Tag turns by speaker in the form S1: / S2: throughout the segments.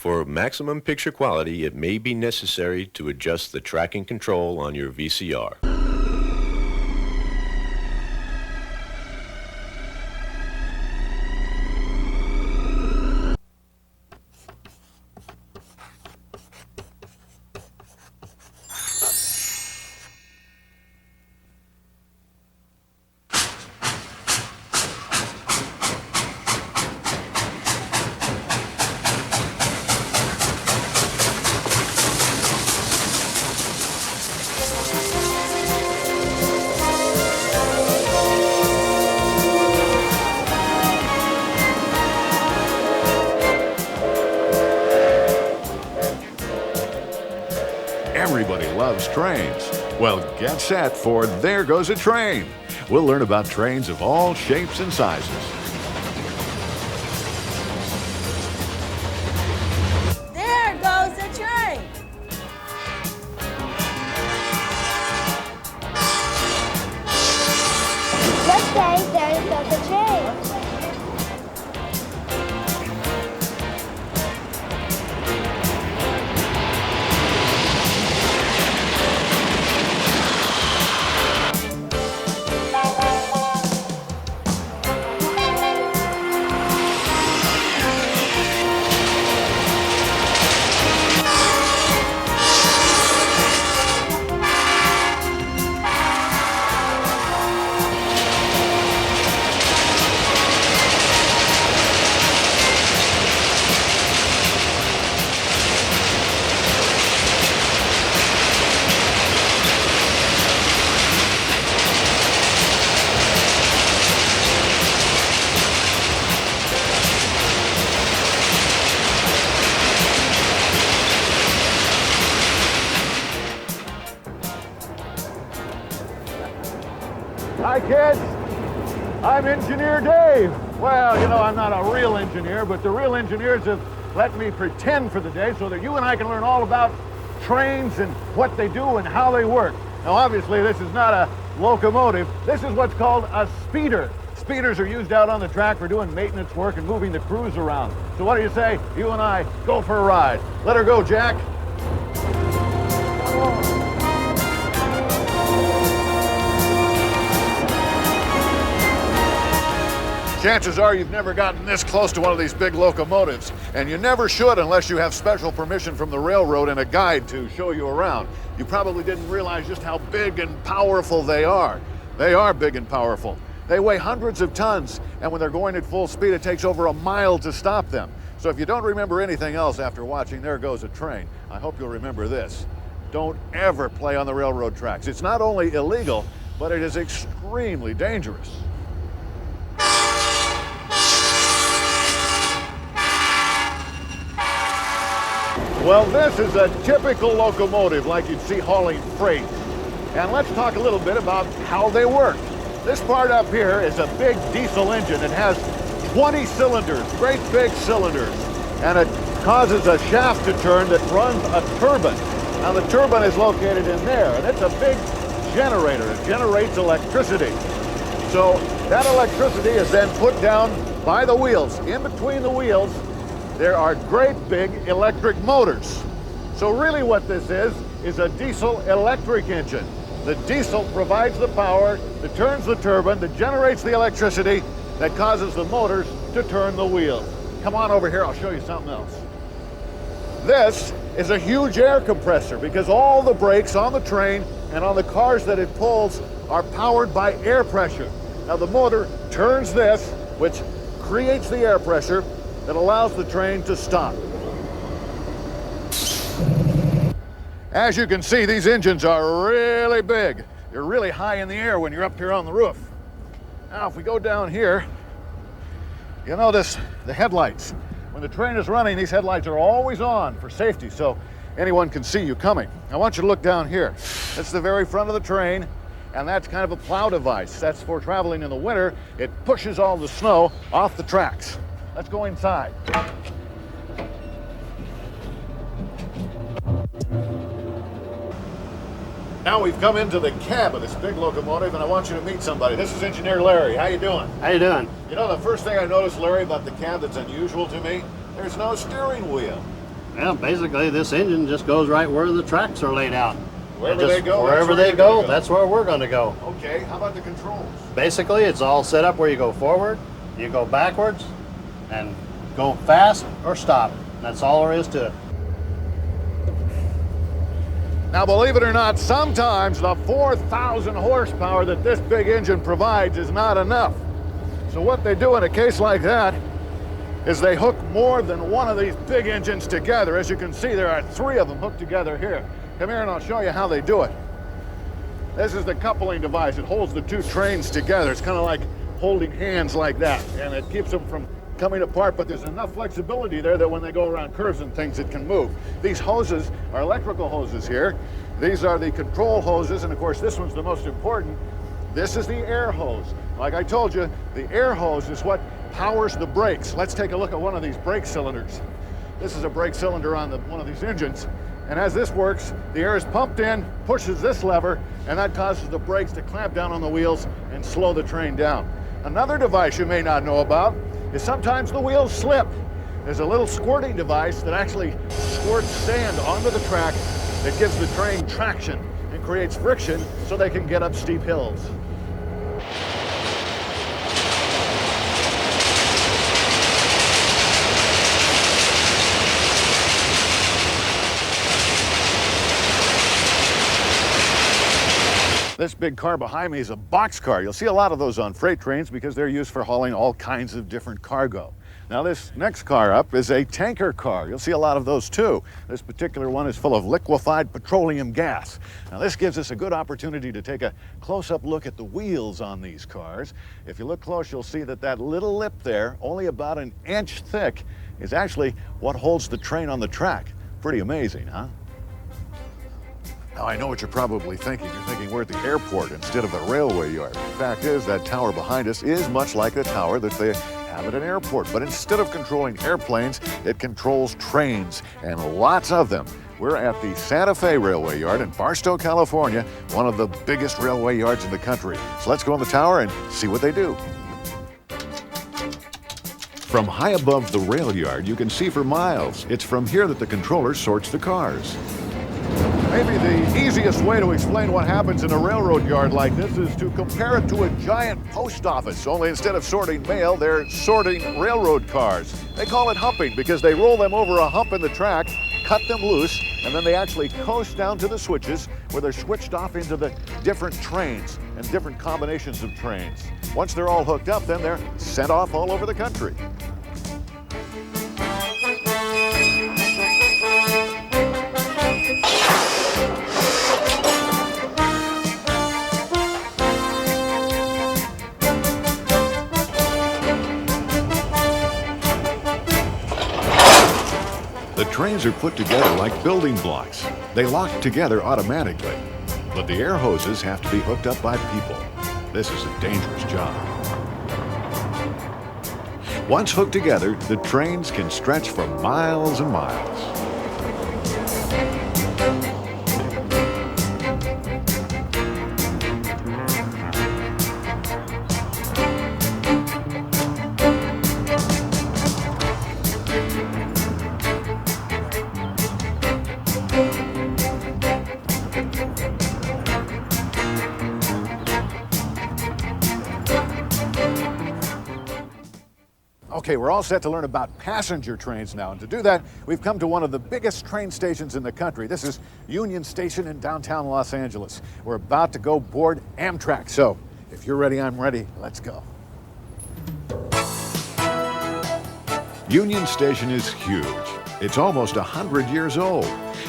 S1: For maximum picture quality, it may be necessary to adjust the tracking control on your VCR.
S2: Everybody loves trains. Well, get set for There Goes a Train. We'll learn about trains of all shapes and sizes.
S3: There goes the train.
S4: Let's say there goes the train.
S2: Hi, kids. I'm Engineer Dave. Well, you know, I'm not a real engineer, but the real engineers have let me pretend for the day so that you and I can learn all about trains and what they do and how they work. Now, obviously, this is not a locomotive. This is what's called a speeder. Speeders are used out on the track for doing maintenance work and moving the crews around. So what do you say? You and I go for a ride. Let her go, Jack. Chances are you've never gotten this close to one of these big locomotives, and you never should unless you have special permission from the railroad and a guide to show you around. You probably didn't realize just how big and powerful they are. They are big and powerful. They weigh hundreds of tons, and when they're going at full speed, it takes over a mile to stop them. So if you don't remember anything else after watching There Goes a Train, I hope you'll remember this. Don't ever play on the railroad tracks. It's not only illegal, but it is extremely dangerous. Well, this is a typical locomotive like you'd see hauling freight. And let's talk a little bit about how they work. This part up here is a big diesel engine. It has 20 cylinders, great big cylinders. And it causes a shaft to turn that runs a turbine. Now the turbine is located in there, and it's a big generator. It generates electricity. So that electricity is then put down by the wheels. In between the wheels, there are great big electric motors. So really what this is a diesel electric engine. The diesel provides the power that turns the turbine, that generates the electricity, that causes the motors to turn the wheels. Come on over here, I'll show you something else. This is a huge air compressor because all the brakes on the train and on the cars that it pulls are powered by air pressure. Now the motor turns this, which creates the air pressure that allows the train to stop. As you can see, these engines are really big. They're really high in the air when you're up here on the roof. Now, if we go down here, you'll notice the headlights. When the train is running, these headlights are always on for safety, so anyone can see you coming. I want you to look down here. That's the very front of the train, and that's kind of a plow device. That's for traveling in the winter. It pushes all the snow off the tracks. Let's go inside. Now we've come into the cab of this big locomotive, and I want you to meet somebody. This is Engineer Larry. How you doing?
S5: How you doing?
S2: You know, the first thing I noticed, Larry, about the cab that's unusual to me, there's no steering wheel.
S5: Well, basically, this engine just goes right where the tracks are laid out.
S2: Wherever they go,
S5: wherever
S2: that's where
S5: they
S2: you're gonna
S5: go, that's where we're going to go.
S2: Okay, how about the controls?
S5: Basically, it's all set up where you go forward, you go backwards, and go fast or stop. That's all there is to it.
S2: Now, believe it or not, sometimes the 4,000 horsepower that this big engine provides is not enough. So what they do in a case like that is they hook more than one of these big engines together. As you can see, there are 3 of them hooked together here. Come here and I'll show you how they do it. This is the coupling device. It holds the 2 trains together. It's kind of like holding hands like that, and it keeps them from coming apart, but there's enough flexibility there that when they go around curves and things, it can move. These hoses are electrical hoses here. These are the control hoses, and of course, this one's the most important. This is the air hose. Like I told you, the air hose is what powers the brakes. Let's take a look at one of these brake cylinders. This is a brake cylinder on one of these engines. And as this works, the air is pumped in, pushes this lever, and that causes the brakes to clamp down on the wheels and slow the train down. Another device you may not know about is sometimes the wheels slip. There's a little squirting device that actually squirts sand onto the track that gives the train traction and creates friction so they can get up steep hills. This big car behind me is a boxcar. You'll see a lot of those on freight trains because they're used for hauling all kinds of different cargo. Now this next car up is a tanker car. You'll see a lot of those too. This particular one is full of liquefied petroleum gas. Now this gives us a good opportunity to take a close-up look at the wheels on these cars. If you look close, you'll see that that little lip there, only about an inch thick, is actually what holds the train on the track. Pretty amazing, huh? Now, I know what you're probably thinking. You're thinking we're at the airport instead of the railway yard. The fact is, that tower behind us is much like the tower that they have at an airport. But instead of controlling airplanes, it controls trains, and lots of them. We're at the Santa Fe Railway Yard in Barstow, California, one of the biggest railway yards in the country. So let's go in the tower and see what they do. From high above the rail yard, you can see for miles. It's from here that the controller sorts the cars. Maybe the easiest way to explain what happens in a railroad yard like this is to compare it to a giant post office, only instead of sorting mail, they're sorting railroad cars. They call it humping because they roll them over a hump in the track, cut them loose, and then they actually coast down to the switches where they're switched off into the different trains and different combinations of trains. Once they're all hooked up, then they're sent off all over the country. The trains are put together like building blocks. They lock together automatically, but the air hoses have to be hooked up by people. This is a dangerous job. Once hooked together, the trains can stretch for miles and miles. Okay, we're all set to learn about passenger trains now, and to do that, we've come to one of the biggest train stations in the country. This is Union Station in downtown Los Angeles. We're about to go board Amtrak, so if you're ready, I'm ready. Let's go. Union Station is huge. It's almost 100 years old,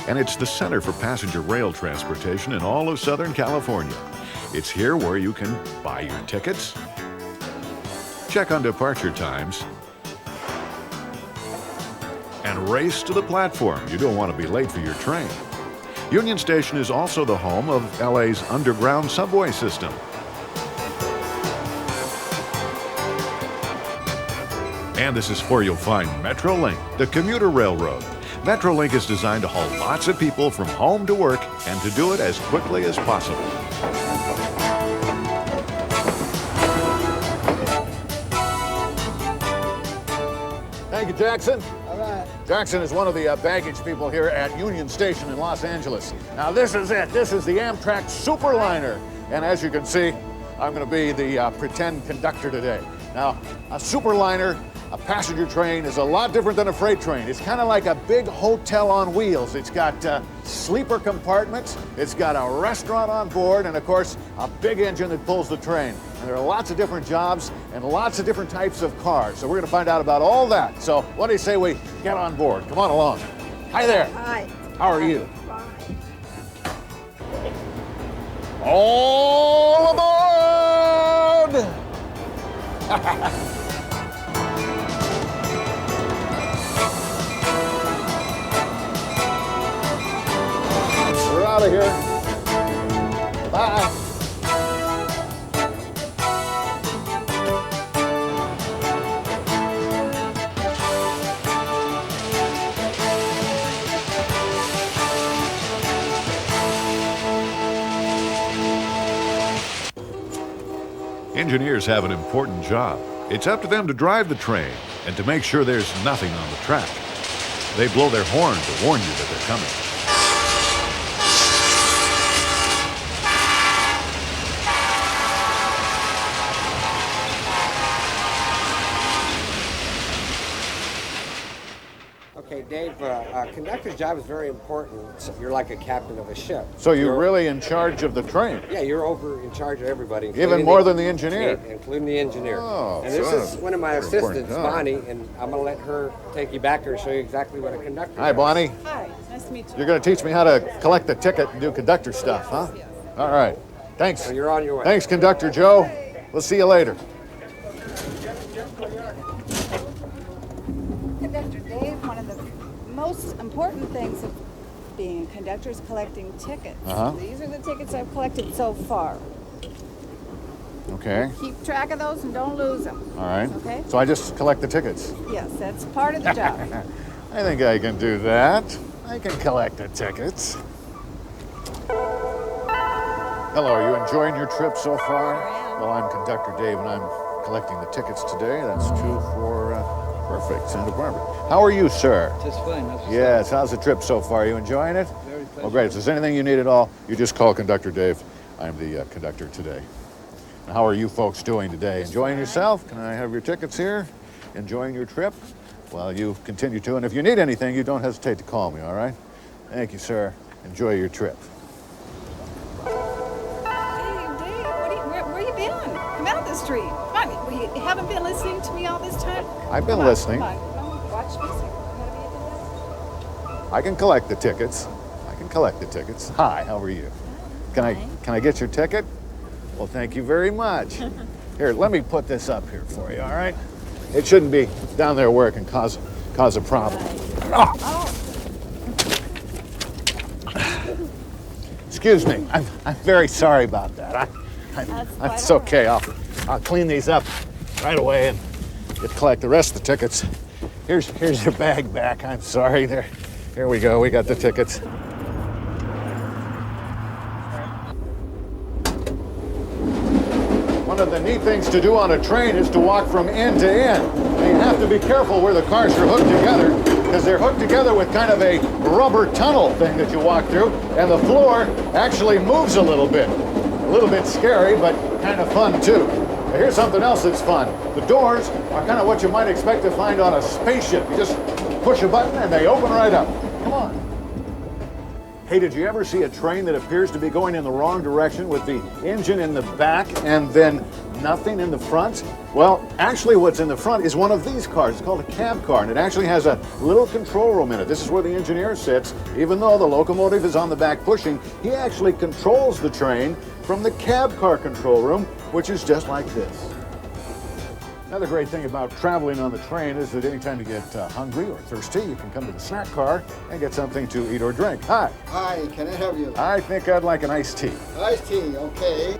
S2: and it's the center for passenger rail transportation in all of Southern California. It's here where you can buy your tickets, check on departure times, and race to the platform. You don't want to be late for your train. Union Station is also the home of LA's underground subway system. And this is where you'll find Metrolink, the commuter railroad. Metrolink is designed to haul lots of people from home to work and to do it as quickly as possible. Thank you, Jackson.
S6: All right.
S2: Jackson is one of the baggage people here at Union Station in Los Angeles. Now this is it. This is the Amtrak Superliner. And as you can see, I'm going to be the pretend conductor today. Now, a Superliner, a passenger train, is a lot different than a freight train. It's kind of like a big hotel on wheels. It's got sleeper compartments, it's got a restaurant on board, and of course, a big engine that pulls the train. And there are lots of different jobs and lots of different types of cars. So we're going to find out about all that. So what do you say we get on board? Come on along. Hi there.
S3: Hi.
S2: How are you? All aboard! We're out of here. Bye.
S6: Engineers have an important job. It's up to them to drive the train and to make sure there's nothing on the track. They blow their horn to warn you that they're coming.
S7: Okay, Dave, conductor's job is very important. You're like a captain of a ship.
S2: So you're really in charge of the train?
S7: Yeah, you're over in charge of everybody.
S2: Even more than the engineer?
S7: Including the engineer.
S2: Oh,
S7: and this is one of my assistants,
S2: job.
S7: Bonnie, and I'm going to let her take you back there and show you exactly what a conductor
S2: Hi,
S7: does.
S2: Bonnie.
S3: Hi, nice to meet you.
S2: You're going to teach me how to collect the ticket and do conductor stuff, huh?
S3: Yes.
S2: All right. Thanks.
S7: So you're on your way.
S2: Thanks, Conductor Joe. We'll see you later.
S8: Conductor Dave, one of the most important things of being a conductor is collecting tickets.
S2: Uh-huh.
S8: These are the tickets I've collected so far.
S2: Okay.
S8: Keep track of those and don't lose them.
S2: All right.
S8: Okay.
S2: So I just collect the tickets.
S8: Yes, that's part of the job.
S2: I think I can do that. I can collect the tickets. Hello, are you enjoying your trip so far?
S3: I am.
S2: Well, I'm Conductor Dave, and I'm collecting the tickets today. That's 2 for perfect, Santa Barbara. How are you, sir?
S9: Just fine.
S2: Yes, how's the trip so far? Are you enjoying it?
S9: Very pleasant.
S2: Well, great. If there's anything you need at all, you just call Conductor Dave. I'm the conductor today. Now, how are you folks doing today? Enjoying yourself? Can I have your tickets here? Enjoying your trip? Well, you continue to, and if you need anything, you don't hesitate to call me, all right? Thank you, sir. Enjoy your trip.
S8: Hey, Dave, where you been? Come out of the street. Come on, you haven't been listening to me all this time?
S2: I've been
S8: Come on,
S2: listening.
S8: Come on, watch me. You gotta be a conductor.
S2: I can collect the tickets. I can collect the tickets. Hi, how are you? Can I get your ticket? Well, thank you very much. Here, let me put this up here for you, all right? It shouldn't be down there where it can cause a problem. Oh. Excuse me. I'm very sorry about that. It's okay. I'll clean these up right away and get collect the rest of the tickets. Here's your bag back. I'm sorry. Here we go. We got the tickets. One of the neat things to do on a train is to walk from end to end. And you have to be careful where the cars are hooked together, because they're hooked together with kind of a rubber tunnel thing that you walk through, and the floor actually moves a little bit. A little bit scary, but kind of fun too. Now, here's something else that's fun. The doors are kind of what you might expect to find on a spaceship. You just push a button and they open right up. Come on. Hey, did you ever see a train that appears to be going in the wrong direction with the engine in the back and then nothing in the front? Well, actually what's in the front is one of these cars. It's called a cab car, and it actually has a little control room in it. This is where the engineer sits. Even though the locomotive is on the back pushing, he actually controls the train from the cab car control room, which is just like this. Another great thing about traveling on the train is that anytime you get hungry or thirsty, you can come to the snack car and get something to eat or drink. Hi.
S9: Hi, can I help you?
S2: I think I'd like an iced tea.
S9: Iced tea, okay.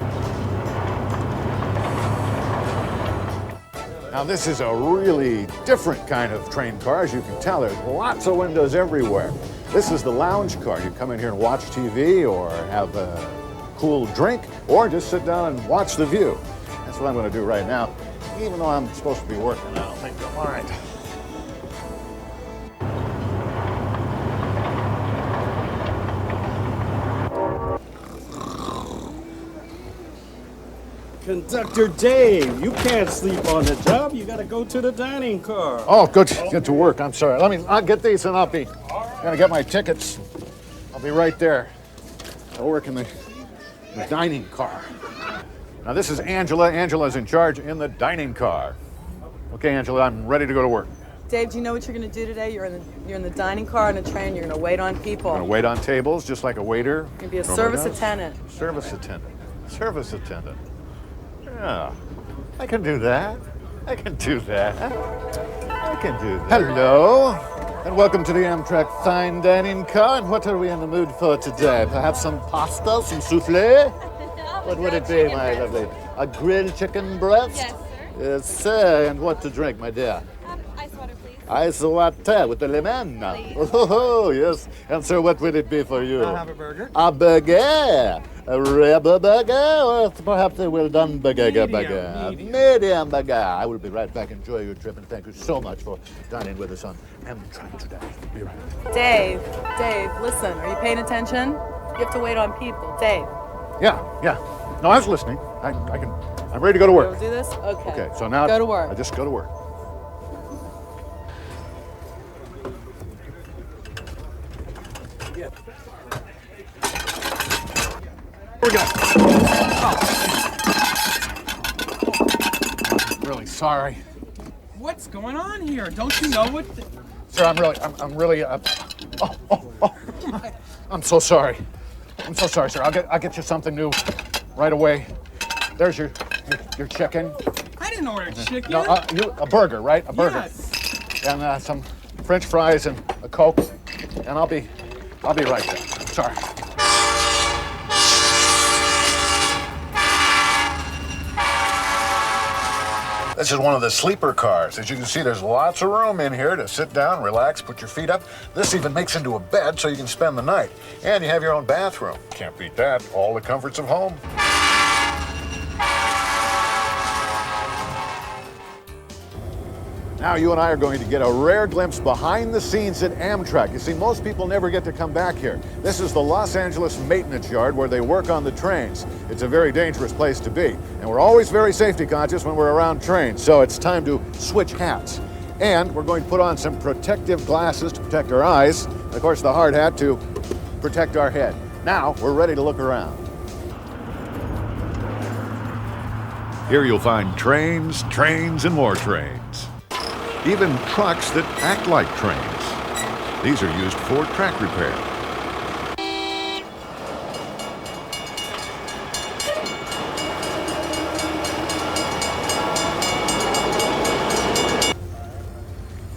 S2: Now this is a really different kind of train car. As you can tell, there's lots of windows everywhere. This is the lounge car. You come in here and watch TV or have a cool drink or just sit down and watch the view. That's what I'm going to do right now. Even though I'm supposed to be working, I don't think they'll mind.
S10: Conductor Dave, you can't sleep on the job. You gotta go to the dining car.
S2: Oh, good. Get to work. I'm sorry. I'll get these and I'll be gonna get my tickets. I'll be right there. I'll work in the dining car. Now this is Angela. Angela's in charge in the dining car. Okay, Angela, I'm ready to go to work.
S3: Dave, do you know what you're going to do today? You're in the dining car on a train. You're going to wait on people.
S2: I'm gonna wait on tables just like a waiter.
S3: You're going to be a
S2: normally
S3: service
S2: does.
S3: attendant.
S2: Service attendant. Service attendant. Yeah, I can do that. I can do that. I can do that. Hello, and welcome to the Amtrak fine dining car. And what are we in the mood for today? Perhaps some pasta, some souffle? What would it be, my lovely? A grilled chicken breast?
S11: Yes, sir.
S2: Yes, sir. And what to drink, my dear?
S11: Ice water, please.
S2: Ice water with the lemon.
S11: Please.
S2: Oh, yes. And sir, what will it be for you?
S12: I'll have a burger.
S2: A burger? A rubber burger? Or perhaps a well-done burger? Medium burger. I will be right back. Enjoy your trip, and thank you so much for dining with us on Amtrak today. Be right back.
S3: Dave, listen. Are you paying attention? You have to wait on people. Dave.
S2: Yeah. No, I was listening. I'm ready to go to work.
S3: We'll do this? Okay.
S2: Okay, so now
S3: Go to work.
S2: I just go to work. We're good. I'm really sorry.
S12: What's going on here? Don't you know what?
S2: Sir, I'm really, I'm so sorry. I'm so sorry, sir. I'll get you something new right away. There's your chicken.
S12: I didn't order chicken.
S2: No, a burger, right? A burger.
S12: Yes.
S2: And some French fries and a Coke. And I'll be right there. Sorry. This is one of the sleeper cars. As you can see, there's lots of room in here to sit down, relax, put your feet up. This even makes into a bed so you can spend the night. And you have your own bathroom. Can't beat that. All the comforts of home. Now you and I are going to get a rare glimpse behind the scenes at Amtrak. You see, most people never get to come back here. This is the Los Angeles maintenance yard where they work on the trains. It's a very dangerous place to be. And we're always very safety conscious when we're around trains. So it's time to switch hats. And we're going to put on some protective glasses to protect our eyes. And of course, the hard hat to protect our head. Now we're ready to look around.
S6: Here you'll find trains, and more trains. Even trucks that act like trains. These are used for track repair.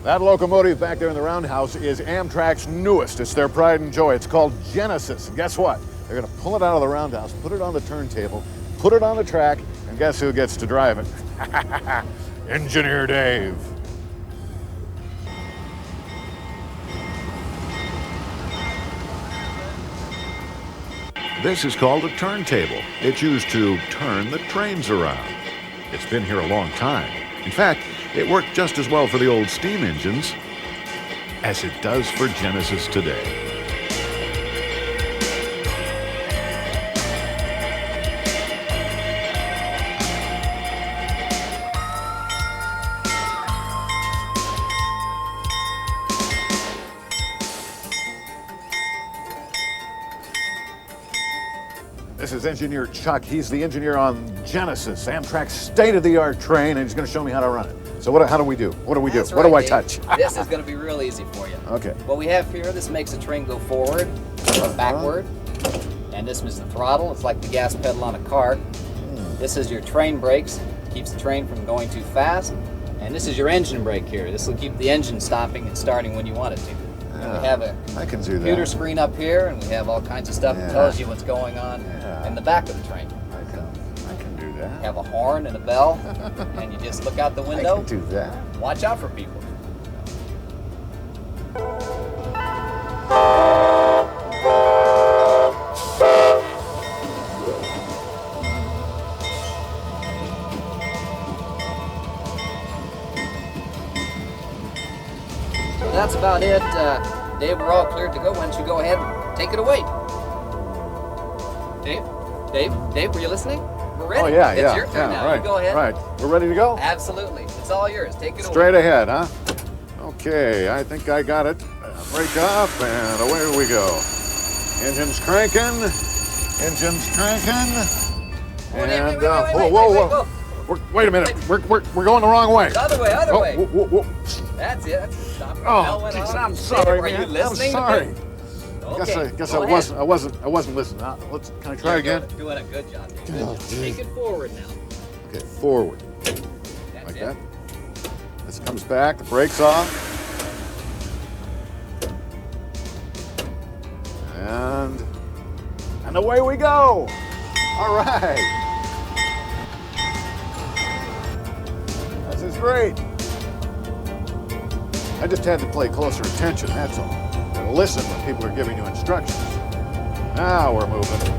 S2: That locomotive back there in the roundhouse is Amtrak's newest. It's their pride and joy. It's called Genesis. And guess what? They're going to pull it out of the roundhouse, put it on the turntable, put it on the track, and guess who gets to drive it? Engineer Dave.
S6: This is called a turntable. It's used to turn the trains around. It's been here a long time. In fact, it worked just as well for the old steam engines as it does for Genesis today.
S2: This is Engineer Chuck. He's the engineer on Genesis, Amtrak's state-of-the-art train, and he's going to show me how to run it. So how do we do? What do we do?
S13: That's
S2: What do I
S13: right,
S2: touch?
S13: Dave. This is going to be real easy for you.
S2: Okay.
S13: What we have here, this makes the train go forward or backward. And this is the throttle. It's like the gas pedal on a car. This is your train brakes. Keeps the train from going too fast. And this is your engine brake here. This will keep the engine stopping and starting when you want it to. And we have a
S2: I can do
S13: computer
S2: that.
S13: screen up here, and we have all kinds of stuff that tells you what's going on in the back of the train.
S2: I can do that.
S13: You have a horn and a bell, and you just look out the window.
S2: I can do that.
S13: Watch out for people. So that's about it. Dave, we're all cleared to go. Why don't you go ahead and take it away? Dave, were you listening? We're ready.
S2: Oh, yeah,
S13: It's
S2: yeah.
S13: your turn now.
S2: Right,
S13: You go ahead.
S2: right. We're ready to go?
S13: Absolutely. It's all yours. Take it away.
S2: Straight ahead, huh? Okay, I think I got it. Brake off, and away we go. Engine's cranking. Engine's cranking. And, whoa. Wait a minute. We're going the wrong way.
S13: The other way, other way.
S2: Whoa.
S13: That's it. That's it. Stop.
S2: Oh, I'm sorry,
S13: Are you
S2: man. I'm
S13: listening?
S2: sorry.
S13: Okay.
S2: Guess
S13: go
S2: I
S13: ahead.
S2: wasn't listening. Can I try again?
S13: Doing a good job.
S2: Oh,
S13: Take it forward now.
S2: Okay, forward.
S13: That's
S2: Like
S13: it.
S2: that. This comes back, the brake's off. And away we go. All right. This is great. I just had to pay closer attention, that's all. And listen when people are giving you instructions. Now we're moving.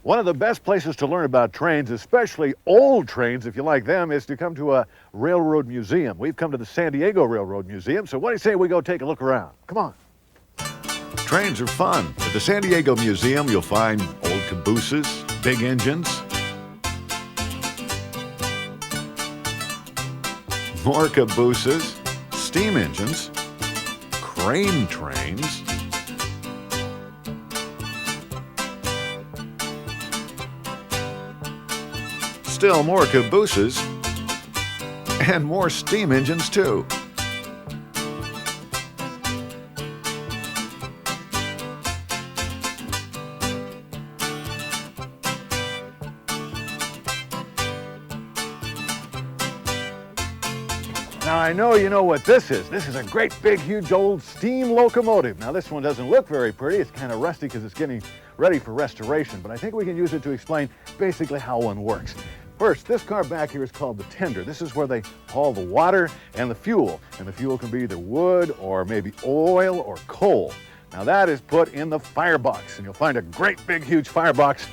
S2: One of the best places to learn about trains, especially old trains, if you like them, is to come to a railroad museum. We've come to the San Diego Railroad Museum, so what do you say we go take a look around? Come on.
S6: Trains are fun. At the San Diego Museum, you'll find old cabooses, big engines, more cabooses, steam engines, crane trains, still more cabooses, and more steam engines too.
S2: Now I know you know what this is. This is a great big huge old steam locomotive. Now this one doesn't look very pretty. It's kind of rusty because it's getting ready for restoration, but I think we can use it to explain basically how one works. First, this car back here is called the tender. This is where they haul the water and the fuel can be either wood or maybe oil or coal. Now that is put in the firebox, and you'll find a great big huge firebox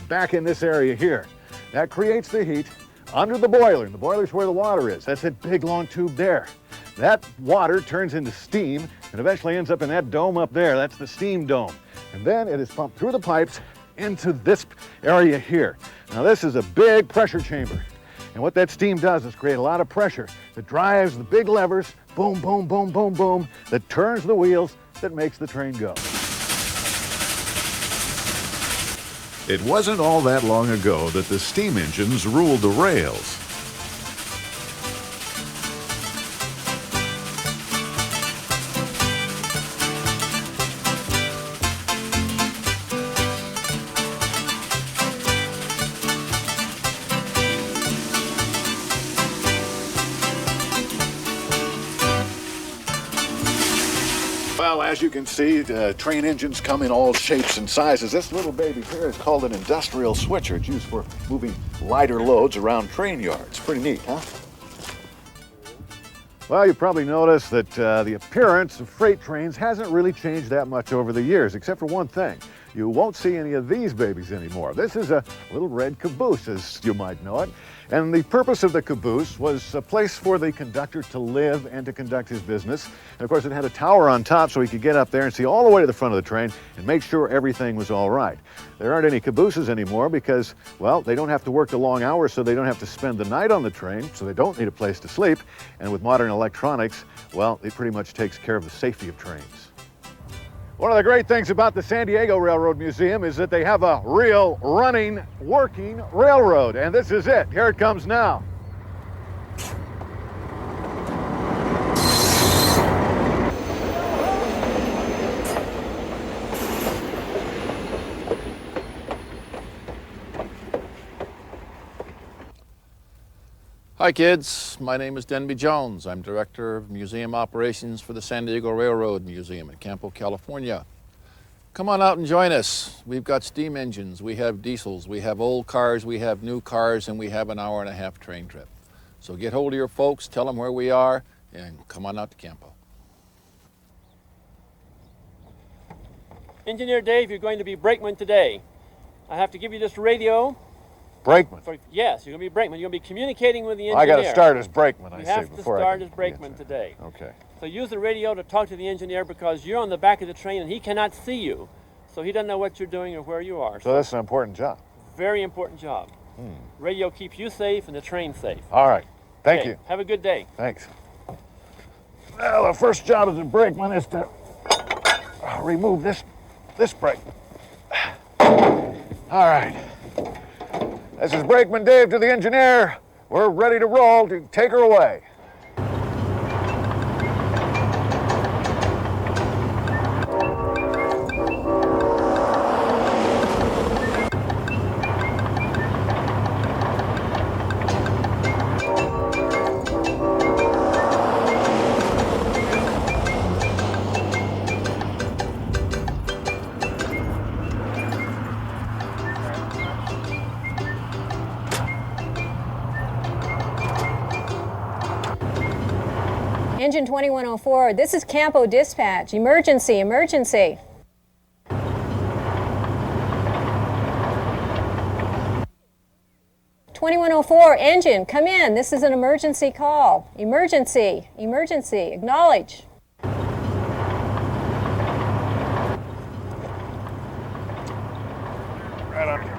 S2: back in this area here. That creates the heat under the boiler, and the boiler's where the water is. That's that big long tube there. That water turns into steam and eventually ends up in that dome up there. That's the steam dome. And then it is pumped through the pipes into this area here. Now this is a big pressure chamber. And what that steam does is create a lot of pressure that drives the big levers, boom, boom, boom, boom, boom, that turns the wheels, that makes the train go.
S6: It wasn't all that long ago that the steam engines ruled the rails.
S2: Well, as you can see, train engines come in all shapes and sizes. This little baby here is called an industrial switcher. It's used for moving lighter loads around train yards. Pretty neat, huh? Well, you probably noticed that the appearance of freight trains hasn't really changed that much over the years, except for one thing. You won't see any of these babies anymore. This is a little red caboose, as you might know it. And the purpose of the caboose was a place for the conductor to live and to conduct his business. And of course, it had a tower on top so he could get up there and see all the way to the front of the train and make sure everything was all right. There aren't any cabooses anymore because, well, they don't have to work the long hours, so they don't have to spend the night on the train, so they don't need a place to sleep. And with modern electronics, well, it pretty much takes care of the safety of trains. One of the great things about the San Diego Railroad Museum is that they have a real running, working railroad, and this is it. Here it comes now.
S11: Hi kids, my name is Denby Jones. I'm Director of Museum Operations for the San Diego Railroad Museum in Campo, California. Come on out and join us. We've got steam engines, we have diesels, we have old cars, we have new cars, and we have an hour-and-a-half train trip. So get hold of your folks, tell them where we are, and come on out to Campo.
S14: Engineer Dave, you're going to be brakeman today. I have to give you this radio.
S2: Brakeman?
S14: Yes, you're going to be brakeman. You're going to be communicating with the engineer.
S2: I got to start as brakeman, I
S14: you
S2: say,
S14: have to
S2: before
S14: start
S2: I
S14: as brakeman today.
S2: Okay.
S14: So use the radio to talk to the engineer because you're on the back of the train and he cannot see you. So he doesn't know what you're doing or where you are.
S2: So this is an important job.
S14: Very important job. Radio keeps you safe and the train safe.
S2: All right. Thank
S14: Okay,
S2: you.
S14: Have a good day.
S2: Thanks. Well, the first job as a brakeman is to remove this brake. All right. This is Brakeman Dave to the engineer. We're ready to roll. To take her away.
S15: Engine 2104, this is Campo Dispatch. Emergency, emergency. "2104, engine, come in. This is an emergency call. Emergency, emergency, acknowledge."
S2: Right on here.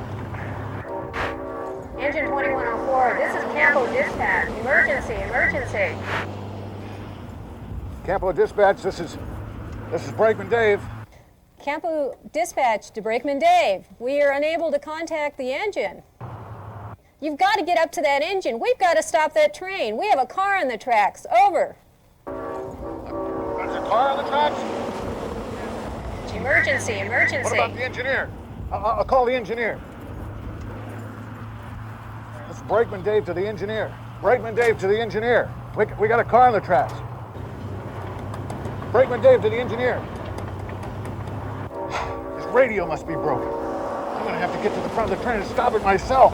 S15: Engine 2104, this is Campo Dispatch. Emergency, emergency.
S2: Campo Dispatch, this is Brakeman Dave.
S15: Campo Dispatch to Brakeman Dave. We are unable to contact the engine. You've got to get up to that engine. We've got to stop that train. We have a car on the tracks. Over.
S2: There's a car on the tracks?
S15: Emergency, emergency.
S2: What about the engineer? I'll call the engineer. This is Brakeman Dave to the engineer. Brakeman Dave to the engineer. We got a car on the tracks. Brakeman Dave to the engineer. His radio must be broken. I'm gonna have to get to the front of the train and stop it myself.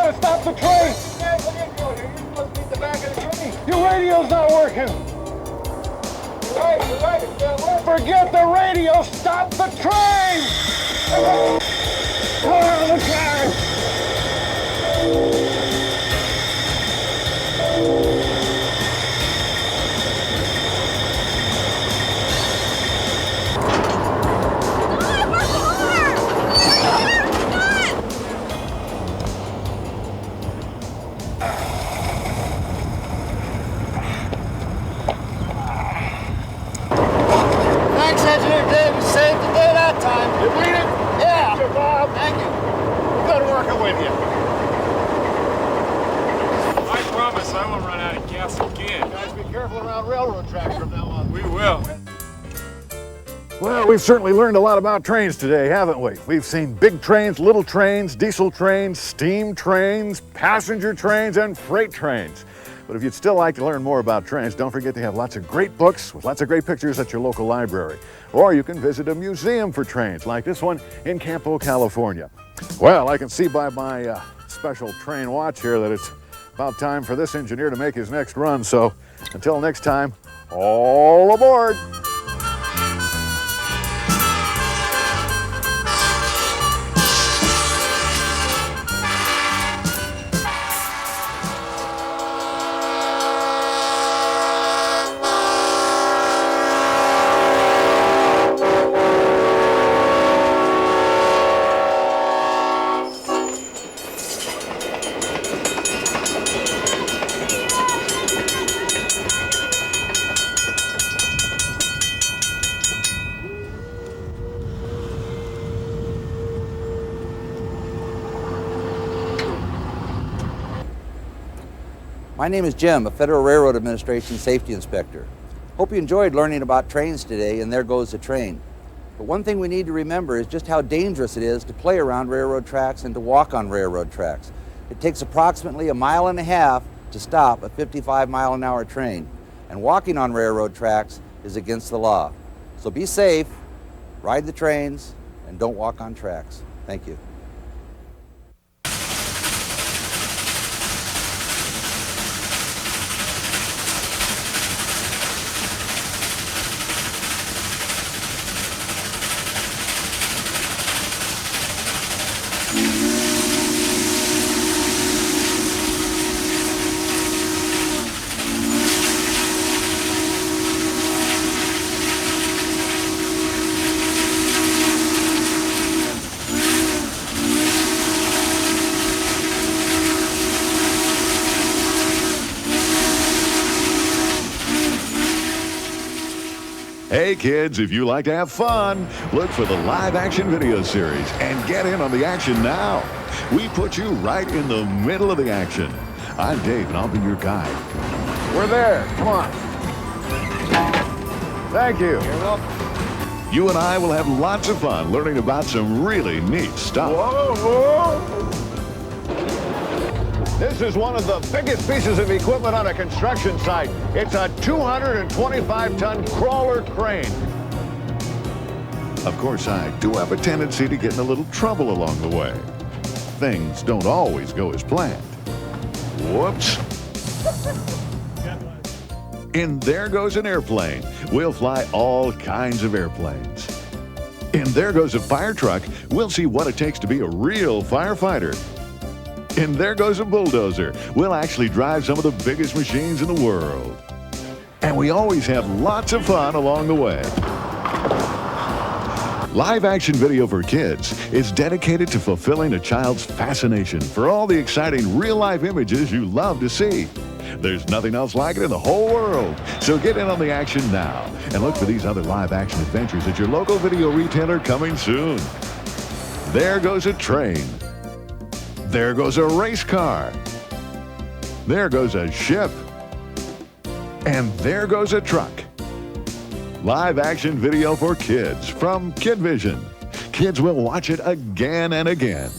S2: gotta stop the train! Hey, what are you doing here? You're supposed to be at the back of the train. Your radio's not working! You're right, it's not working. Forget the radio, stop the train! Come on the train!
S5: Thanks, Engineer Dave. You saved the day that time.
S2: You beat it?
S5: Yeah.
S2: Thank you, Bob.
S5: Thank you.
S2: Good working with you.
S12: I promise I won't run out of gas again.
S2: Guys, be careful around railroad tracks from now on.
S12: We will.
S2: Well, we've certainly learned a lot about trains today, haven't we? We've seen big trains, little trains, diesel trains, steam trains, passenger trains, and freight trains. But if you'd still like to learn more about trains, don't forget they have lots of great books with lots of great pictures at your local library. Or you can visit a museum for trains, like this one in Campo, California. Well, I can see by my special train watch here that it's about time for this engineer to make his next run. So until next time, all aboard!
S16: My name is Jim, a Federal Railroad Administration Safety Inspector. Hope you enjoyed learning about trains today, and there goes the train. But one thing we need to remember is just how dangerous it is to play around railroad tracks and to walk on railroad tracks. It takes approximately 1.5 miles to stop a 55-mile-an-hour train, and walking on railroad tracks is against the law. So be safe, ride the trains, and don't walk on tracks. Thank you.
S6: Hey kids, if you like to have fun, look for the live action video series and get in on the action now. We put you right in the middle of the action. I'm Dave and I'll be your guide.
S2: We're there. Come on. Thank you.
S5: You're welcome.
S6: You and I will have lots of fun learning about some really neat stuff.
S2: Whoa, whoa. This is one of the biggest pieces of equipment on a construction site. It's a 225-ton crawler crane.
S6: Of course, I do have a tendency to get in a little trouble along the way. Things don't always go as planned. Whoops. And there goes an airplane. We'll fly all kinds of airplanes. And there goes a fire truck. We'll see what it takes to be a real firefighter. And there goes a bulldozer. We'll actually drive some of the biggest machines in the world. And we always have lots of fun along the way. Live action video for kids is dedicated to fulfilling a child's fascination for all the exciting real-life images you love to see. There's nothing else like it in the whole world. So get in on the action now and look for these other live action adventures at your local video retailer coming soon. There goes a train. There goes a race car. There goes a ship. And there goes a truck. Live action video for kids from Kid Vision. Kids will watch it again and again.